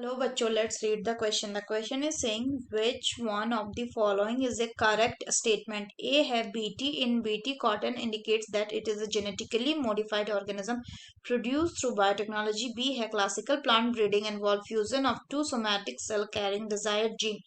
Hello, bachcho. Let's read the question. The question is saying which one of the following is a correct statement? A है BT in BT cotton indicates that it is a genetically modified organism produced through biotechnology. B है classical plant breeding involve fusion of two somatic cell carrying desired gene.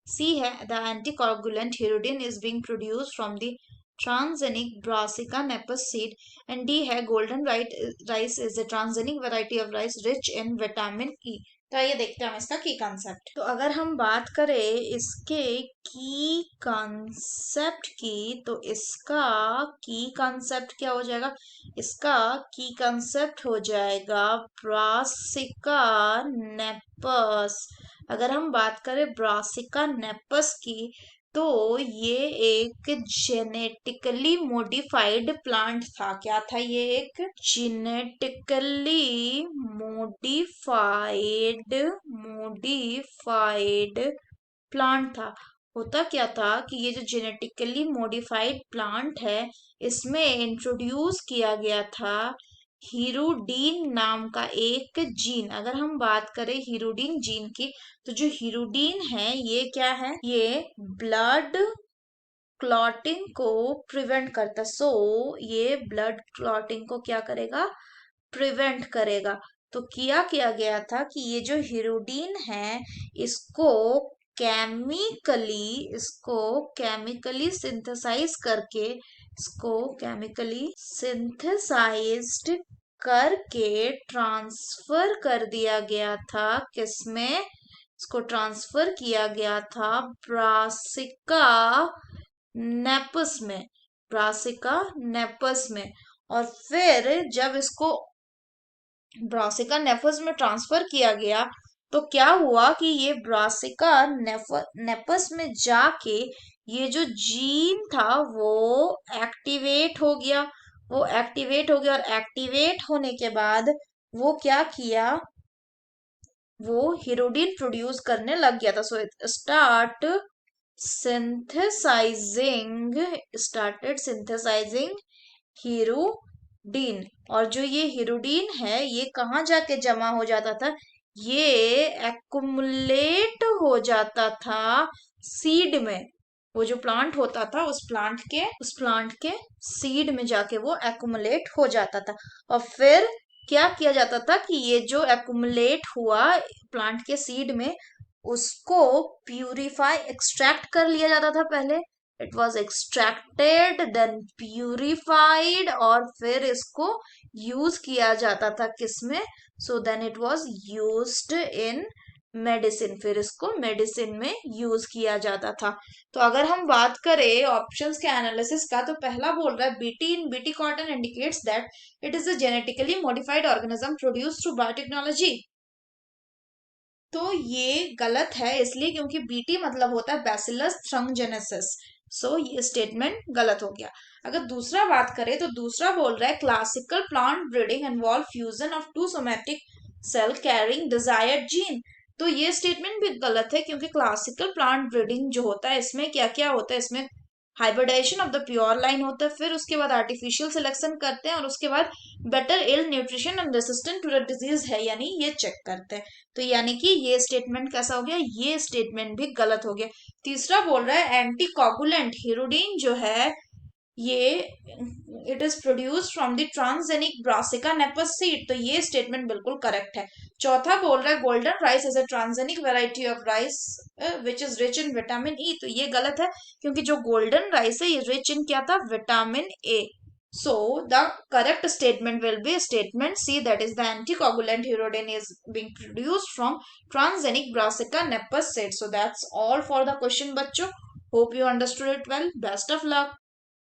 C है the anticoagulant hirudin is being produced from the transgenic Brassica nepus seed. And D है golden rice is a transgenic variety of rice rich in vitamin E. तो आइए देखते हैं हम इसका की concept. तो अगर हम बात करें इसके की कंसेप्ट की, तो इसका की कंसेप्ट क्या हो जाएगा? इसका की कंसेप्ट हो जाएगा ब्रासिका नेपस। अगर हम बात करें ब्रासिका नेपस की, तो ये एक जेनेटिकली मॉडिफाइड प्लांट था। क्या था? ये एक जेनेटिकली मॉडिफाइड प्लांट था। होता क्या था कि ये जो जेनेटिकली मॉडिफाइड प्लांट है, इसमें इंट्रोड्यूस किया गया था हीरोडीन नाम का एक जीन। अगर हम बात करें हीरोडीन जीन की, तो जो हीरोडीन है ये क्या है? ये ब्लड क्लॉटिंग को प्रिवेंट करता। ये ब्लड क्लॉटिंग को क्या करेगा? प्रिवेंट करेगा। तो किया गया था कि ये जो हीरोडीन है, इसको केमिकली सिंथेसाइज करके, इसको केमिकली सिंथेसाइज्ड करके ट्रांसफर कर दिया गया था। किसमें? इसको ट्रांसफर किया गया था ब्रासिका नेपस में। ब्रासिका नेपस में। और फिर जब इसको ब्रासिका नेपस में ट्रांसफर किया गया, तो क्या हुआ कि ये ब्रासिका नेपस में जाके ये जो जीन था वो एक्टिवेट हो गया। और एक्टिवेट होने के बाद वो क्या किया? वो हीरोडीन प्रोड्यूस करने लग गया था। So started synthesising हीरोडीन। और जो ये हीरोडीन है, ये कहाँ जाके जमा हो जाता था? ये एक्युमुलेट हो जाता था सीड में। वो जो प्लांट होता था, उस प्लांट के सीड में जाके वो एक्युमुलेट हो जाता था। और फिर क्या किया जाता था कि ये जो एक्युमुलेट हुआ प्लांट के सीड में, उसको प्यूरिफाई एक्सट्रैक्ट कर लिया जाता था पहले। It was extracted then purified, और फिर इसको यूज किया जाता था किसमें? So then it was used in medicine. फिर इसको मेडिसिन में यूज किया जाता था। तो अगर हम बात करें ऑप्शंस के एनालिसिस का, तो पहला बोल रहा है BT in BT cotton indicates that it is a genetically modified organism produced through biotechnology. तो ये गलत है, इसलिए क्योंकि बीटी मतलब होता है बैसिलस थ्रंगजेनेसिस। सो ये स्टेटमेंट गलत हो गया। अगर दूसरा बात करें, तो दूसरा बोल रहा है classical plant breeding involve fusion of two somatic cell carrying desired gene. तो ये स्टेटमेंट भी गलत है, क्योंकि क्लासिकल प्लांट ब्रीडिंग जो होता है, इसमें क्या क्या होता है? इसमें hybridisation of the pure line होता है, फिर उसके बाद आर्टिफिशियल सिलेक्शन करते हैं, और उसके बाद better ill nutrition and resistant to the disease है यानी ये चेक करते हैं। तो यानी कि ये स्टेटमेंट कैसा हो गया? ये स्टेटमेंट भी गलत हो गया। तीसरा बोल रहा है एंटी कॉगुलेंट हीरोडीन जो है, ये it is produced from the transgenic brassica napus seed. तो ये स्टेटमेंट बिल्कुल करेक्ट है। चौथा बोल रहा है golden rice is a transgenic variety of rice which is rich in vitamin E. तो ये गलत है, क्योंकि जो गोल्डन राइस है ये रिच इन क्या था? Vitamin A. So the correct statement will be statement C, that is the anticoagulant hirudin is being produced from transgenic Brassica nepus seed. So that's all for the question, bachcho. Hope you understood it well. Best of luck.